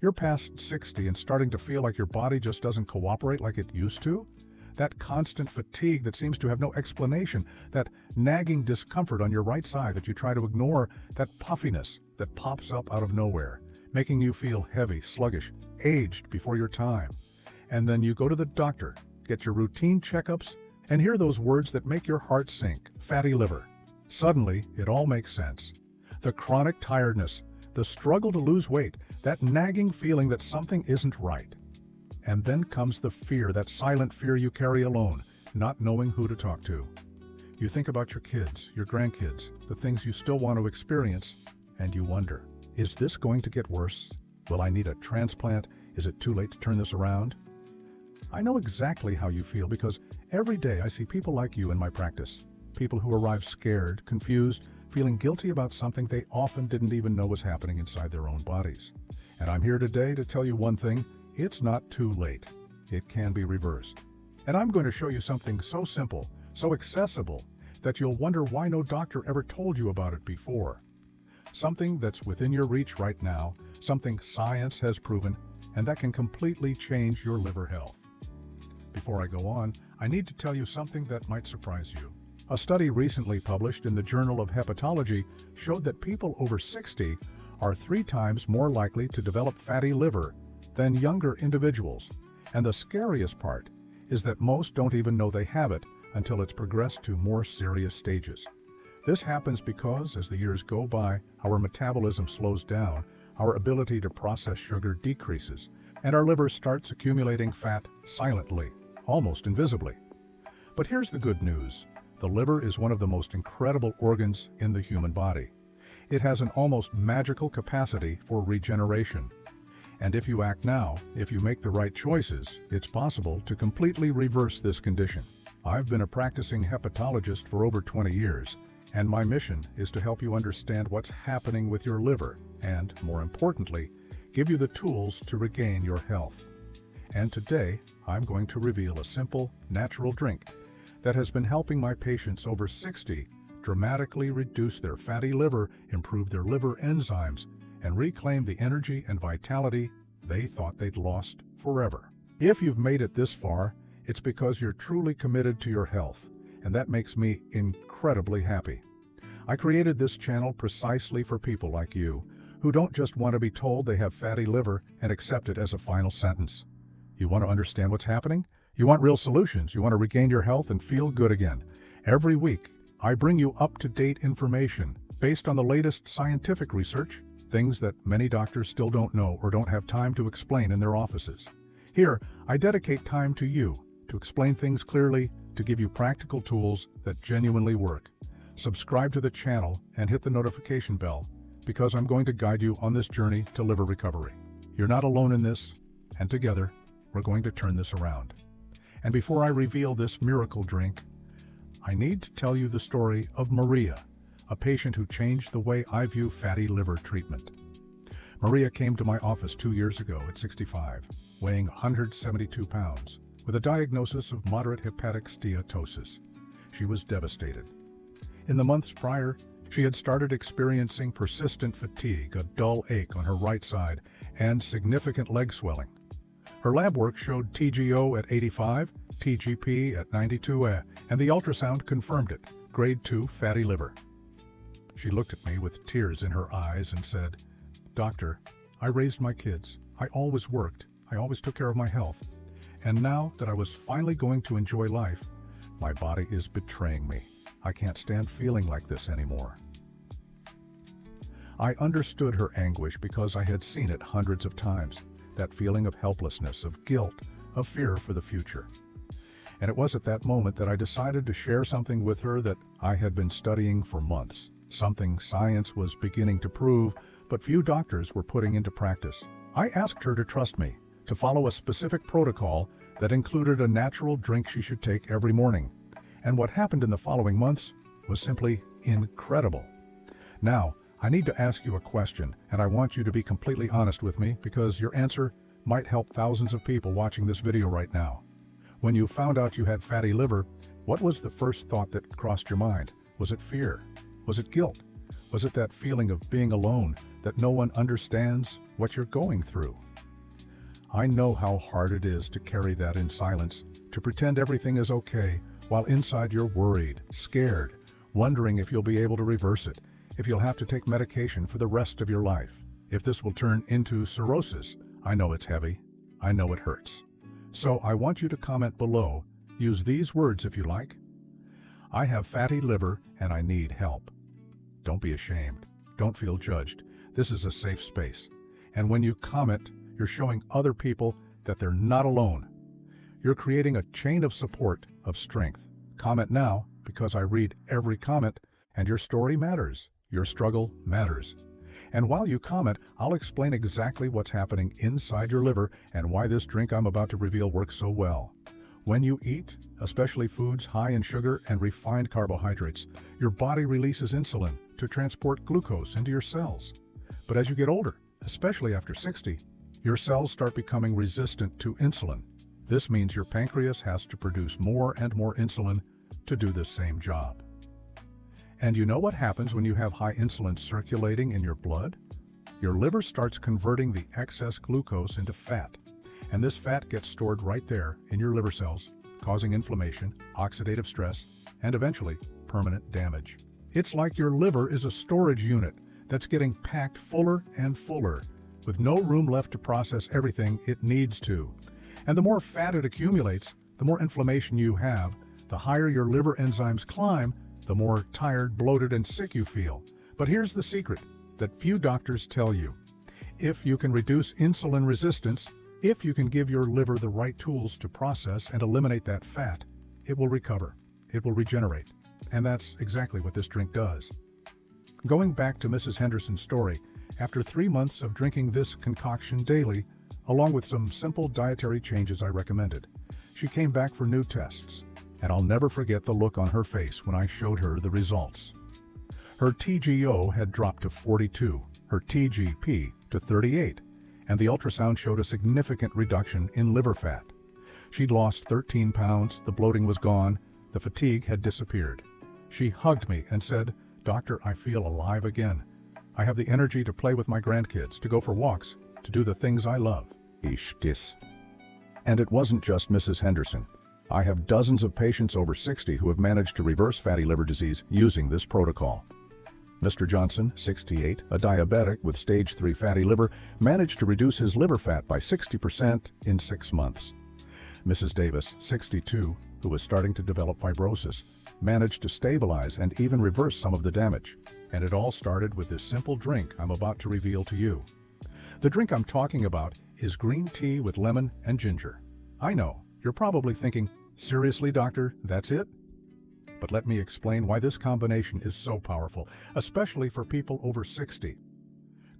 You're past 60 and starting to feel like your body just doesn't cooperate like it used to? That constant fatigue that seems to have no explanation, that nagging discomfort on your right side that you try to ignore, that puffiness that pops up out of nowhere, making you feel heavy, sluggish, aged before your time. And then you go to the doctor, get your routine checkups, and hear those words that make your heart sink: fatty liver. Suddenly, it all makes sense. The chronic tiredness, the struggle to lose weight, that nagging feeling that something isn't right. And then comes the fear, that silent fear you carry alone, not knowing who to talk to. You think about your kids, your grandkids, the things you still want to experience, and you wonder, is this going to get worse? Will I need a transplant? Is it too late to turn this around? I know exactly how you feel because every day I see people like you in my practice. People who arrive scared, confused, feeling guilty about something they often didn't even know was happening inside their own bodies. And I'm here today to tell you one thing: it's not too late. It can be reversed. And I'm going to show you something so simple, so accessible, that you'll wonder why no doctor ever told you about it before. Something that's within your reach right now, something science has proven, and that can completely change your liver health. Before I go on, I need to tell you something that might surprise you. A study recently published in the Journal of Hepatology showed that people over 60 are 3 times more likely to develop fatty liver than younger individuals. And the scariest part is that most don't even know they have it until it's progressed to more serious stages. This happens because, as the years go by, our metabolism slows down, our ability to process sugar decreases, and our liver starts accumulating fat silently, almost invisibly. But here's the good news. The liver is one of the most incredible organs in the human body. It has an almost magical capacity for regeneration. And if you act now, if you make the right choices, it's possible to completely reverse this condition. I've been a practicing hepatologist for over 20 years, and my mission is to help you understand what's happening with your liver and, more importantly, give you the tools to regain your health. And today, I'm going to reveal a simple, natural drink that has been helping my patients over 60 dramatically reduce their fatty liver, improve their liver enzymes, and reclaim the energy and vitality they thought they'd lost forever. If you've made it this far, it's because you're truly committed to your health, and that makes me incredibly happy. I created this channel precisely for people like you, who don't just want to be told they have fatty liver and accept it as a final sentence. You want to understand what's happening? You want real solutions. You want to regain your health and feel good again. Every week, I bring you up-to-date information based on the latest scientific research, things that many doctors still don't know or don't have time to explain in their offices. Here, I dedicate time to you to explain things clearly, to give you practical tools that genuinely work. Subscribe to the channel and hit the notification bell, because I'm going to guide you on this journey to liver recovery. You're not alone in this, and together, we're going to turn this around. And before I reveal this miracle drink, I need to tell you the story of Maria, a patient who changed the way I view fatty liver treatment. Maria came to my office 2 years ago at 65, weighing 172 pounds, with a diagnosis of moderate hepatic steatosis. She was devastated. In the months prior, she had started experiencing persistent fatigue, a dull ache on her right side, and significant leg swelling. Her lab work showed TGO at 85, TGP at 92, and the ultrasound confirmed it, grade 2 fatty liver. She looked at me with tears in her eyes and said, "Doctor, I raised my kids. I always worked. I always took care of my health. And now that I was finally going to enjoy life, my body is betraying me. I can't stand feeling like this anymore." I understood her anguish because I had seen it hundreds of times, that feeling of helplessness, of guilt, of fear for the future. And it was at that moment that I decided to share something with her that I had been studying for months, something science was beginning to prove, but few doctors were putting into practice. I asked her to trust me, to follow a specific protocol that included a natural drink she should take every morning. And what happened in the following months was simply incredible. Now, I need to ask you a question, and I want you to be completely honest with me because your answer might help thousands of people watching this video right now. When you found out you had fatty liver, what was the first thought that crossed your mind? Was it fear? Was it guilt? Was it that feeling of being alone, that no one understands what you're going through. I know how hard it is to carry that in silence, to pretend everything is okay, while inside you're worried, scared, wondering if you'll be able to reverse it, if you'll have to take medication for the rest of your life, if this will turn into cirrhosis. I know it's heavy. I know it hurts. So I want you to comment below. Use these words if you like. I have fatty liver and I need help. Don't be ashamed. Don't feel judged. This is a safe space. And when you comment, you're showing other people that they're not alone. You're creating a chain of support, of strength. Comment now, because I read every comment, and your story matters. Your struggle matters. And while you comment, I'll explain exactly what's happening inside your liver and why this drink I'm about to reveal works so well. When you eat, especially foods high in sugar and refined carbohydrates, your body releases insulin to transport glucose into your cells. But as you get older, especially after 60, your cells start becoming resistant to insulin. This means your pancreas has to produce more and more insulin to do the same job. And you know what happens when you have high insulin circulating in your blood? Your liver starts converting the excess glucose into fat, and this fat gets stored right there in your liver cells, causing inflammation, oxidative stress, and eventually permanent damage. It's like your liver is a storage unit that's getting packed fuller and fuller, with no room left to process everything it needs to. And the more fat it accumulates, the more inflammation you have, the higher your liver enzymes climb, the more tired, bloated, and sick you feel. But here's the secret that few doctors tell you. If you can reduce insulin resistance, if you can give your liver the right tools to process and eliminate that fat, it will recover, it will regenerate. And that's exactly what this drink does. Going back to Mrs. Henderson's story, after 3 months of drinking this concoction daily, along with some simple dietary changes I recommended, she came back for new tests, and I'll never forget the look on her face when I showed her the results. Her TGO had dropped to 42, her TGP to 38, and the ultrasound showed a significant reduction in liver fat. She'd lost 13 pounds, the bloating was gone, the fatigue had disappeared. She hugged me and said, "Doctor, I feel alive again. I have the energy to play with my grandkids, to go for walks, to do the things I love." And it wasn't just Mrs. Henderson. I have dozens of patients over 60 who have managed to reverse fatty liver disease using this protocol. Mr. Johnson, 68, a diabetic with stage 3 fatty liver, managed to reduce his liver fat by 60% in 6 months. Mrs. Davis, 62, who was starting to develop fibrosis, managed to stabilize and even reverse some of the damage. And it all started with this simple drink I'm about to reveal to you. The drink I'm talking about is green tea with lemon and ginger. I know, you're probably thinking, seriously, doctor, that's it? But let me explain why this combination is so powerful, especially for people over 60.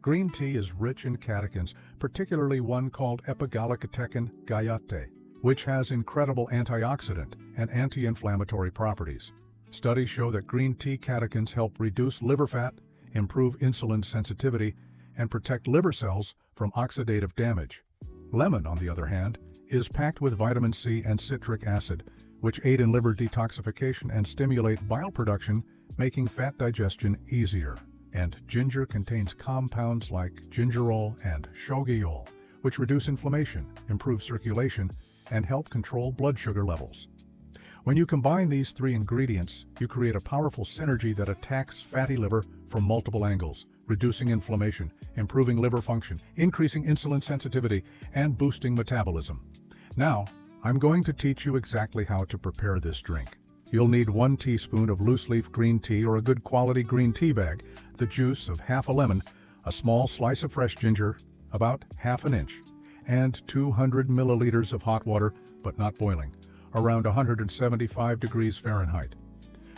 Green tea is rich in catechins, particularly one called epigallocatechin gaiate, which has incredible antioxidant and anti-inflammatory properties. Studies show that green tea catechins help reduce liver fat, improve insulin sensitivity, and protect liver cells from oxidative damage. Lemon, on the other hand, is packed with vitamin C and citric acid, which aid in liver detoxification and stimulate bile production, making fat digestion easier. And ginger contains compounds like gingerol and shogaol, which reduce inflammation, improve circulation, and help control blood sugar levels. When you combine these 3 ingredients, you create a powerful synergy that attacks fatty liver from multiple angles, reducing inflammation, improving liver function, increasing insulin sensitivity, and boosting metabolism. Now, I'm going to teach you exactly how to prepare this drink. You'll need 1 teaspoon of loose-leaf green tea or a good quality green tea bag, the juice of half a lemon, a small slice of fresh ginger, about ½ inch, and 200 milliliters of hot water, but not boiling, around 175 degrees Fahrenheit.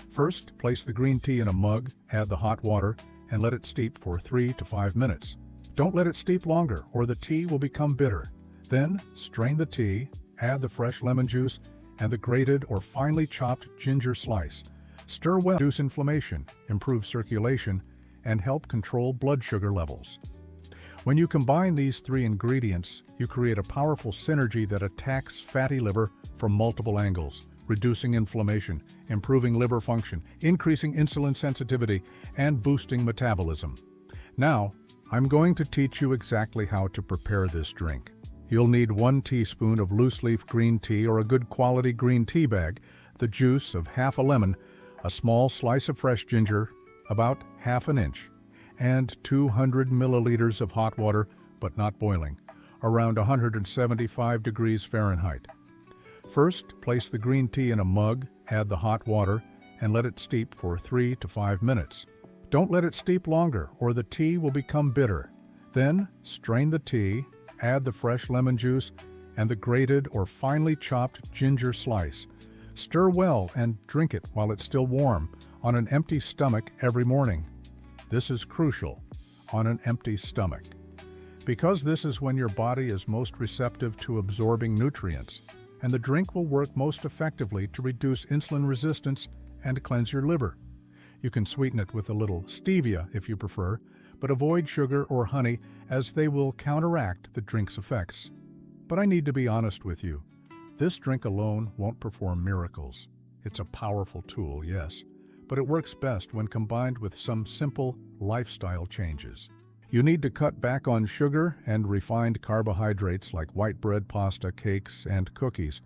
First, place the green tea in a mug, add the hot water, and let it steep for 3 to 5 minutes. Don't let it steep longer, or the tea will become bitter. Then, strain the tea, add the fresh lemon juice, and the grated or finely chopped ginger slice. Stir well to reduce inflammation, improve circulation, and help control blood sugar levels. When you combine these 3 ingredients, you create a powerful synergy that attacks fatty liver from multiple angles, reducing inflammation, improving liver function, increasing insulin sensitivity, and boosting metabolism. Now, I'm going to teach you exactly how to prepare this drink. You'll need 1 teaspoon of loose-leaf green tea or a good quality green tea bag, the juice of half a lemon, a small slice of fresh ginger, about ½ inch, and 200 milliliters of hot water, but not boiling, around 175 degrees Fahrenheit. First, place the green tea in a mug, add the hot water, and let it steep for 3 to 5 minutes. Don't let it steep longer, or the tea will become bitter. Then, strain the tea, add the fresh lemon juice, and the grated or finely chopped ginger slice. Stir well and drink it while it's still warm, on an empty stomach every morning. This is crucial, on an empty stomach, because this is when your body is most receptive to absorbing nutrients, and the drink will work most effectively to reduce insulin resistance and cleanse your liver. You can sweeten it with a little stevia if you prefer, but avoid sugar or honey as they will counteract the drink's effects. But I need to be honest with you. This drink alone won't perform miracles. It's a powerful tool, yes, but it works best when combined with some simple lifestyle changes. You need to cut back on sugar and refined carbohydrates like white bread, pasta, cakes, and cookies.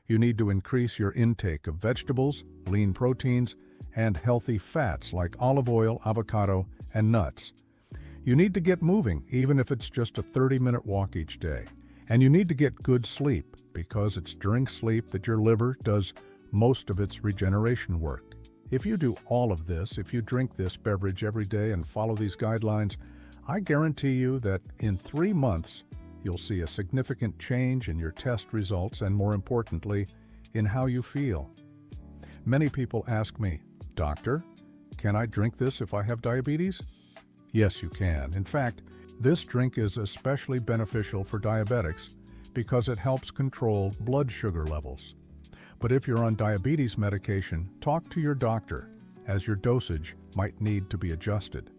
You need to increase your intake of vegetables, lean proteins, and healthy fats like olive oil, avocado, and nuts. You need to get moving, even if it's just a 30-minute walk each day. And you need to get good sleep, because it's during sleep that your liver does most of its regeneration work. If you do all of this, if you drink this beverage every day and follow these guidelines, I guarantee you that in 3 months, you'll see a significant change in your test results and, more importantly, in how you feel. Many people ask me, "Doctor, can I drink this if I have diabetes?" Yes, you can. In fact, this drink is especially beneficial for diabetics because it helps control blood sugar levels. But if you're on diabetes medication, talk to your doctor, as your dosage might need to be adjusted.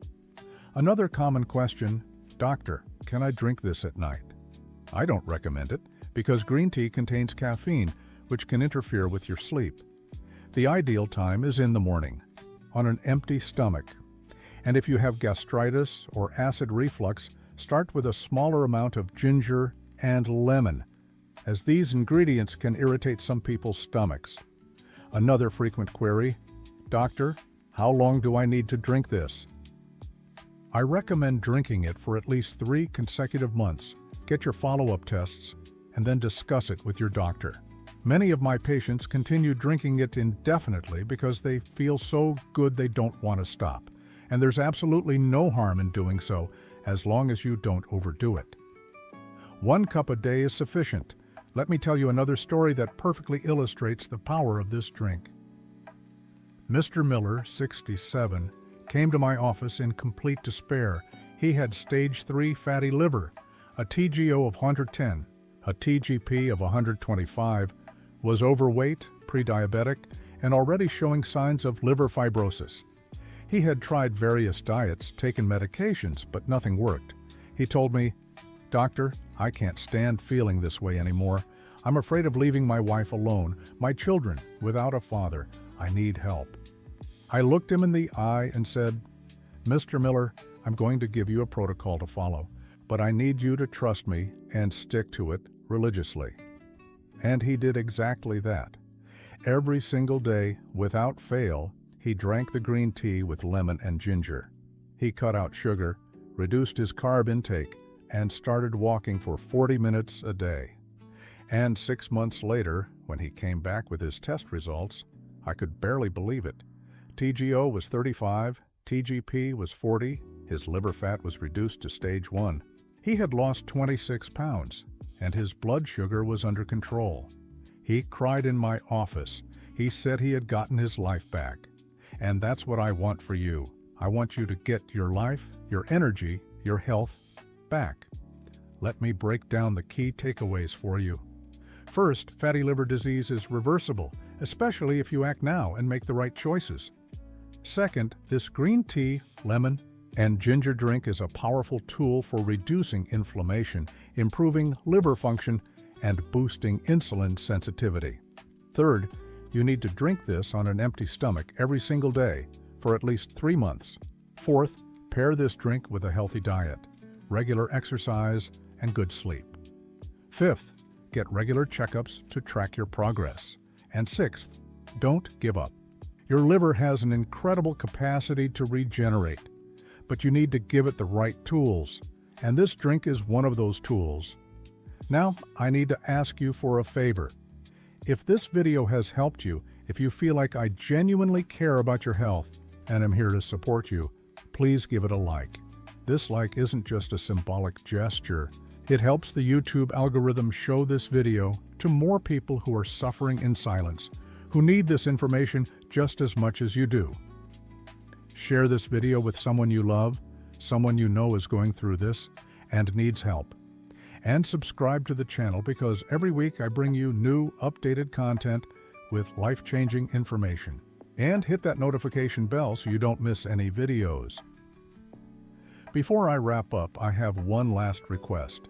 Another common question, "Doctor, can I drink this at night?" I don't recommend it because green tea contains caffeine, which can interfere with your sleep. The ideal time is in the morning, on an empty stomach. And if you have gastritis or acid reflux, start with a smaller amount of ginger and lemon, as these ingredients can irritate some people's stomachs. Another frequent query, "Doctor, how long do I need to drink this?" I recommend drinking it for at least 3 consecutive months. Get your follow-up tests, and then discuss it with your doctor. Many of my patients continue drinking it indefinitely because they feel so good they don't want to stop. And there's absolutely no harm in doing so, as long as you don't overdo it. 1 cup a day is sufficient. Let me tell you another story that perfectly illustrates the power of this drink. Mr. Miller, 67, came to my office in complete despair. He had stage 3 fatty liver, a TGO of 110, a TGP of 125, was overweight, pre-diabetic, and already showing signs of liver fibrosis. He had tried various diets, taken medications, but nothing worked. He told me, "Doctor, I can't stand feeling this way anymore. I'm afraid of leaving my wife alone, my children, without a father. I need help." I looked him in the eye and said, "Mr. Miller, I'm going to give you a protocol to follow, but I need you to trust me and stick to it religiously." And he did exactly that. Every single day, without fail, he drank the green tea with lemon and ginger. He cut out sugar, reduced his carb intake, and started walking for 40 minutes a day. And 6 months later, when he came back with his test results, I could barely believe it. TGO was 35, TGP was 40, his liver fat was reduced to stage 1. He had lost 26 pounds, and his blood sugar was under control. He cried in my office. He said he had gotten his life back. And that's what I want for you. I want you to get your life, your energy, your health back. Let me break down the key takeaways for you. First, fatty liver disease is reversible, especially if you act now and make the right choices. Second, this green tea, lemon, and ginger drink is a powerful tool for reducing inflammation, improving liver function, and boosting insulin sensitivity. Third, you need to drink this on an empty stomach every single day for at least 3 months. Fourth, Pair this drink with a healthy diet, regular exercise, and good sleep. 5th, get regular checkups to track your progress. And 6th, don't give up. Your liver has an incredible capacity to regenerate, but you need to give it the right tools, and this drink is one of those tools. Now, I need to ask you for a favor. If this video has helped you, if you feel like I genuinely care about your health and am here to support you, please give it a like. This like isn't just a symbolic gesture. It helps the YouTube algorithm show this video to more people who are suffering in silence, who need this information just as much as you do. Share this video with someone you love, someone you know is going through this and needs help. And subscribe to the channel because every week I bring you new, updated content with life-changing information. And hit that notification bell so you don't miss any videos. Before I wrap up, I have one last request.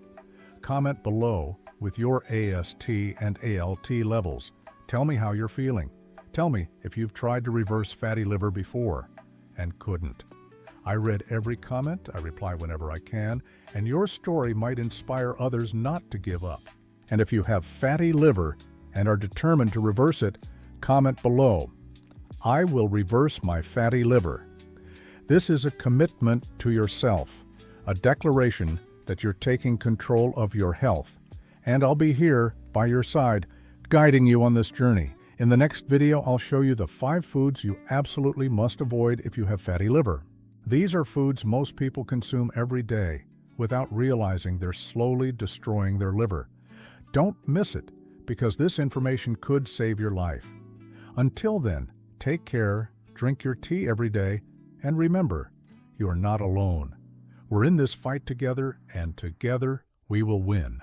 Comment below with your AST and ALT levels. Tell me how you're feeling. Tell me if you've tried to reverse fatty liver before and couldn't. I read every comment, I reply whenever I can, and your story might inspire others not to give up. And if you have fatty liver and are determined to reverse it, comment below. I will reverse my fatty liver. This is a commitment to yourself, a declaration that you're taking control of your health. And I'll be here by your side, guiding you on this journey. In the next video, I'll show you the 5 foods you absolutely must avoid if you have fatty liver. These are foods most people consume every day without realizing they're slowly destroying their liver. Don't miss it, because this information could save your life. Until then, take care, drink your tea every day, and remember, you are not alone. We're in this fight together, and together we will win.